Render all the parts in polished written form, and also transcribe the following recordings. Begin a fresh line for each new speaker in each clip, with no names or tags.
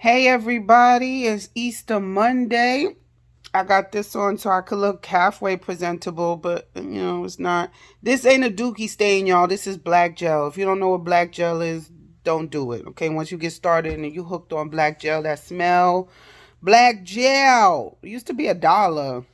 Hey everybody, it's Easter Monday. I got this on so I could look halfway presentable, but it's not. This ain't a dookie stain, y'all. This is black gel. If you don't know what black gel is, don't do it. Okay, once you get started and you hooked on black gel, that smell. Black gel. It used to be $1.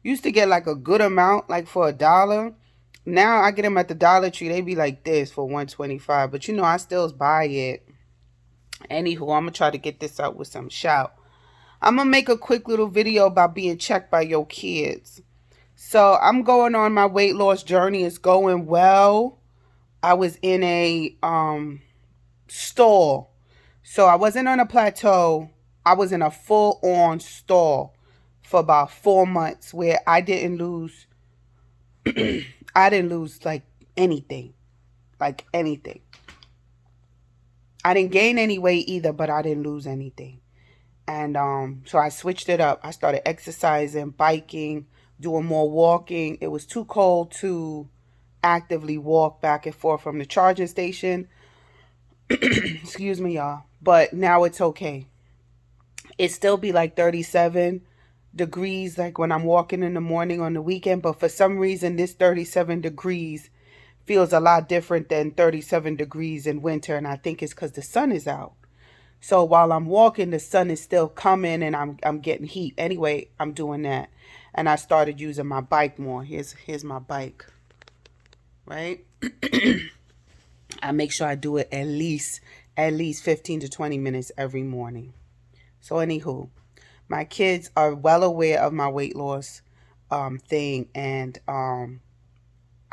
Used to get like a good amount, like for $1. Now I get them at the Dollar Tree. They be like this for 125. But I still buy it. Anywho, I'm gonna try to get this out with some shout. I'm gonna make a quick little video about being checked by your kids. So I'm going on my weight loss journey. It's going well. I was in a stall. So I wasn't on a plateau. I was in a full on stall for about 4 months where I didn't lose like anything. Like anything. I didn't gain any weight either, but I didn't lose anything. And so I switched it up. I started exercising, biking, doing more walking. It was too cold to actively walk back and forth from the charging station. Excuse me, y'all. But now it's okay. It still be like 37 degrees like when I'm walking in the morning on the weekend, but for some reason this 37 degrees feels a lot different than 37 degrees in winter, and I think it's cuz the sun is out. So while I'm walking, the sun is still coming and I'm getting heat. Anyway, I'm doing that. And I started using my bike more. Here's my bike. Right? I make sure I do it at least 15 to 20 minutes every morning. So anywho, my kids are well aware of my weight loss thing, and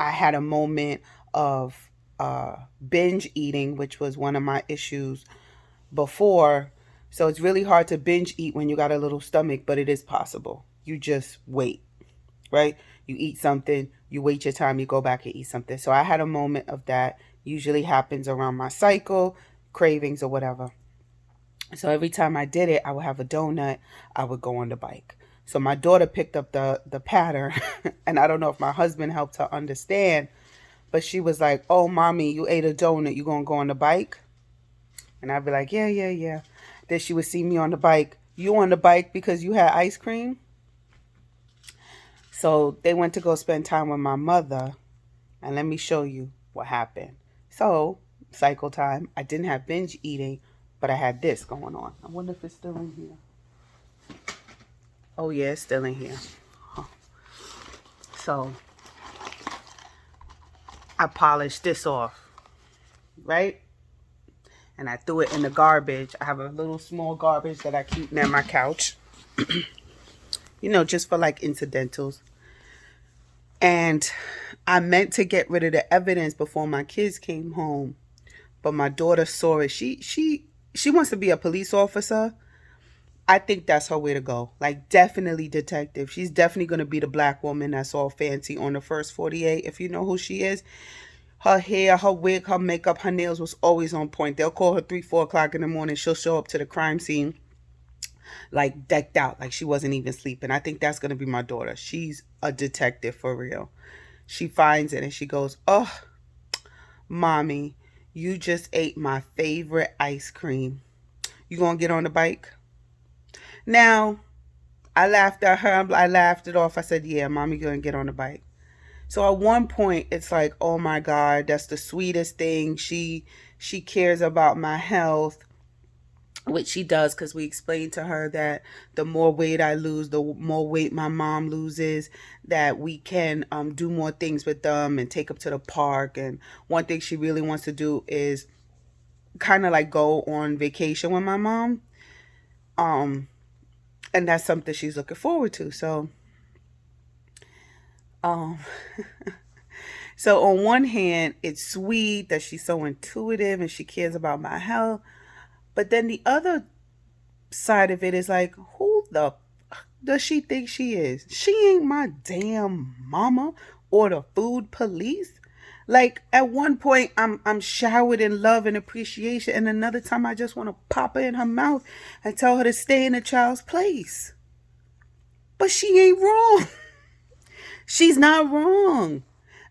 I had a moment of binge eating, which was one of my issues before. So it's really hard to binge eat when you got a little stomach, but it is possible. You just wait, right? You eat something, you wait your time, you go back and eat something. So I had a moment of that. Usually happens around my cycle, cravings or whatever. So every time I did it, I would have a donut, I would go on the bike. So my daughter picked up the pattern and I don't know if my husband helped her understand, but she was like, "Oh, mommy, you ate a donut, you gonna go on the bike?" And I'd be like, "Yeah, yeah, yeah." Then she would see me on the bike. "You on the bike because you had ice cream?" So they went to go spend time with my mother. And let me show you what happened. So, cycle time. I didn't have binge eating, but I had this going on. I wonder if it's still in here. Oh, yeah, it's still in here. Huh. So, I polished this off, right? And I threw it in the garbage. I have a little small garbage that I keep near my couch, just for like incidentals. And I meant to get rid of the evidence before my kids came home, but my daughter saw it. She wants to be a police officer. I think that's her way to go. Like definitely detective. She's definitely gonna be the black woman that's all fancy on the first 48. If you know who she is, her hair, her wig, her makeup, her nails was always on point. They'll call her 3, 4 o'clock in the morning. She'll show up to the crime scene like decked out, like she wasn't even sleeping. I think that's gonna be my daughter. She's a detective for real. She finds it and she goes, "Oh, mommy, you just ate my favorite ice cream. You gonna get on the bike?" Now, I laughed at her. I laughed it off. I said, "Yeah, mommy gonna get on the bike." So at one point, it's like, "Oh my God, that's the sweetest thing. She cares about my health," which she does because we explained to her that the more weight I lose, the more weight my mom loses. That we can do more things with them and take them to the park. And one thing she really wants to do is kind of like go on vacation with my mom. Um, and that's something she's looking forward to. Um, so on one hand, it's sweet that she's so intuitive and she cares about my health. But then the other side of it is like, who the does she think she is? She ain't my damn mama or the food police. Like at one point I'm showered in love and appreciation, and another time I just want to pop her in her mouth and tell her to stay in a child's place. But she ain't wrong. She's not wrong.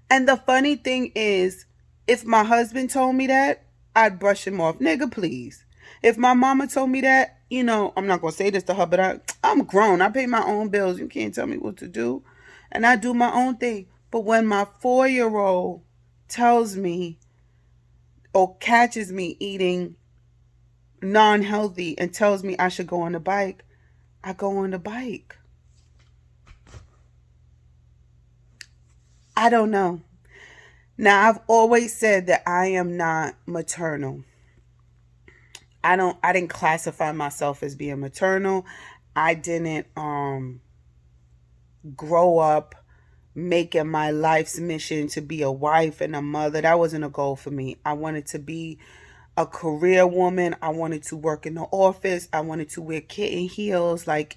And the funny thing is, if my husband told me that, I'd brush him off. Nigga, please. If my mama told me that, I'm not going to say this to her, but I'm grown. I pay my own bills. You can't tell me what to do. And I do my own thing. But when my 4-year-old tells me or catches me eating non-healthy and tells me I should go on the bike, I go on the bike. I don't know. Now, I've always said that I am not maternal. I didn't classify myself as being maternal. I didn't grow up making my life's mission to be a wife and a mother. That wasn't a goal for me. I wanted to be a career woman. I wanted to work in the office. I wanted to wear kitten heels like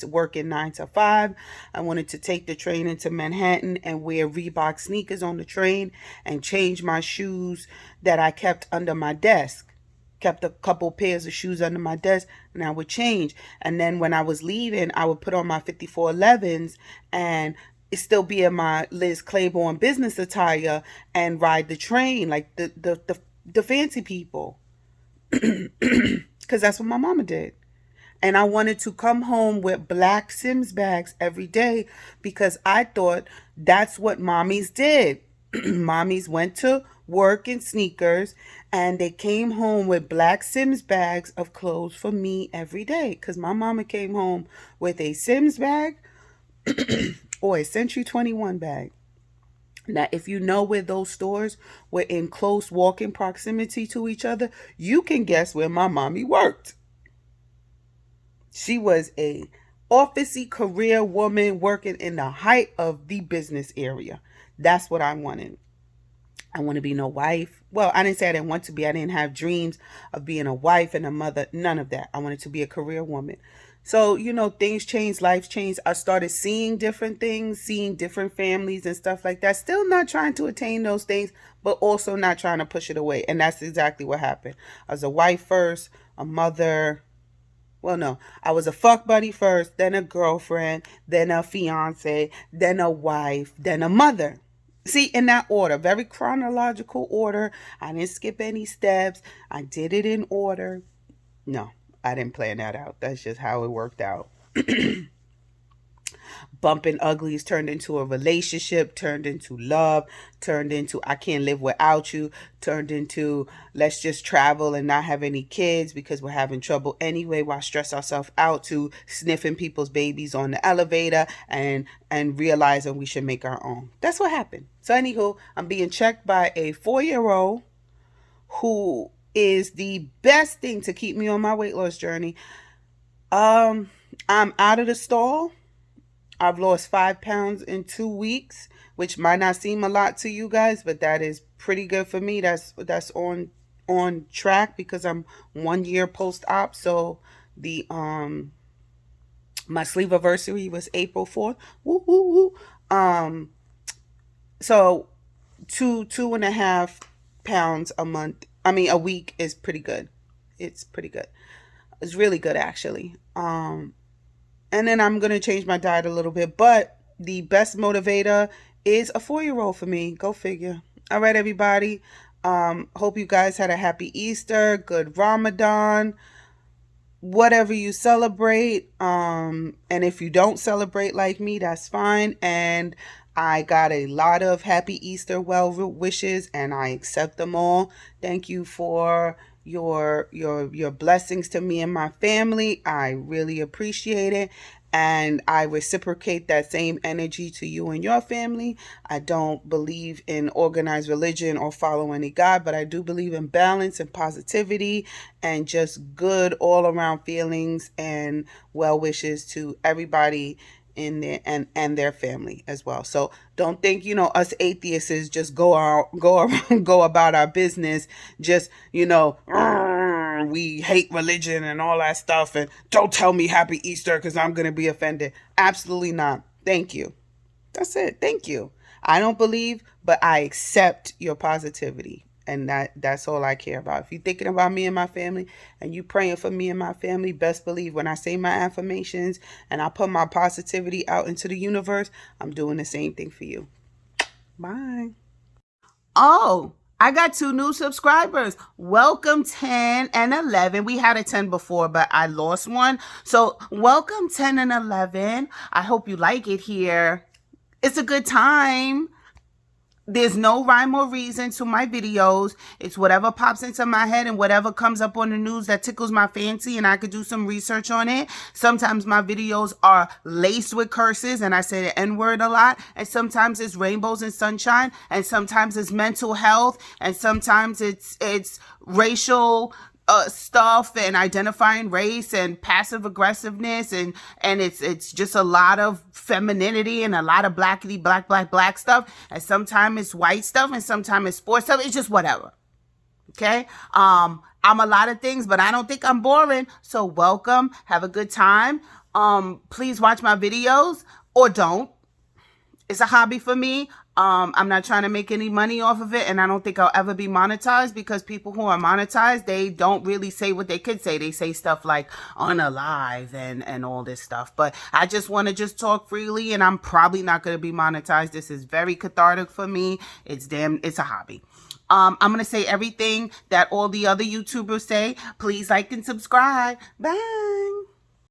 work in 9 to 5. I wanted to take the train into Manhattan and wear Reebok sneakers on the train and change my shoes that I kept under my desk. Kept a couple pairs of shoes under my desk and I would change. And then when I was leaving, I would put on my 5411s and it still be in my Liz Claiborne business attire and ride the train like the fancy people. Because that's what my mama did. And I wanted to come home with black Sims bags every day because I thought that's what mommies did. Mommies went to work in sneakers and they came home with black Sims bags of clothes for me every day. Because my mama came home with a Sims bag or a Century 21 bag. Now, if you know where those stores were in close walking proximity to each other, you can guess where my mommy worked. She was a officey career woman working in the height of the business area. That's what I wanted. I want to be no wife. Well, I didn't say I didn't want to be. I didn't have dreams of being a wife and a mother. None of that. I wanted to be a career woman. So, things change, life changed. I started seeing different things, seeing different families and stuff like that. Still not trying to attain those things, but also not trying to push it away. And that's exactly what happened. I was a wife first, a mother. Well, no, I was a fuck buddy first, then a girlfriend, then a fiance, then a wife, then a mother. See, in that order, very chronological order. I didn't skip any steps. I did it in order. No, I didn't plan that out. That's just how it worked out. Bumping uglies turned into a relationship, turned into love, turned into I can't live without you, turned into let's just travel and not have any kids because we're having trouble anyway, while stress ourselves out, to sniffing people's babies on the elevator and realizing we should make our own. That's what happened. So anywho, I'm being checked by a 4-year-old who is the best thing to keep me on my weight loss journey. I'm out of the stall. I've lost 5 pounds in 2 weeks, which might not seem a lot to you guys, but that is pretty good for me. That's on track because I'm 1 year post-op. So the my sleeve anniversary was April 4th. Woo woo woo. So 2.5 pounds a week is pretty good. It's pretty good. It's really good actually. And then I'm going to change my diet a little bit. But the best motivator is a 4-year-old for me. Go figure. All right, everybody. Hope you guys had a happy Easter, good Ramadan, whatever you celebrate. And if you don't celebrate like me, that's fine. And I got a lot of happy Easter well wishes and I accept them all. Thank you for your blessings to me and my family. I really appreciate it. And I reciprocate that same energy to you and your family. I don't believe in organized religion or follow any God, but I do believe in balance and positivity and just good all around feelings and well wishes to everybody in there and their family as well. So don't think, us atheists is just go about our business, just, we hate religion and all that stuff and don't tell me happy Easter because I'm going to be offended. Absolutely not. Thank you. That's it. Thank you. I don't believe, but I accept your positivity. And that's all I care about. If you're thinking about me and my family and you praying for me and my family, best believe when I say my affirmations and I put my positivity out into the universe, I'm doing the same thing for you. Bye. Oh, I got 2 new subscribers. Welcome 10 and 11. We had a 10 before, but I lost one. So welcome 10 and 11. I hope you like it here. It's a good time. There's no rhyme or reason to my videos. It's whatever pops into my head and whatever comes up on the news that tickles my fancy and I could do some research on it. Sometimes my videos are laced with curses and I say the N-word a lot. And sometimes it's rainbows and sunshine. And sometimes it's mental health. And sometimes it's racial stuff and identifying race and passive aggressiveness and it's just a lot of femininity and a lot of blackity black stuff, and sometimes it's white stuff and sometimes it's sports stuff. It's just whatever. Okay. I'm a lot of things, but I don't think I'm boring. So welcome, have a good time. Please watch my videos or don't. It's a hobby for me. I'm not trying to make any money off of it, and I don't think I'll ever be monetized, because people who are monetized, they don't really say what they could say. They say stuff like unalive and all this stuff. But I just want to just talk freely, and I'm probably not going to be monetized. This is very cathartic for me. It's a hobby. I'm going to say everything that all the other YouTubers say. Please like and subscribe. Bye.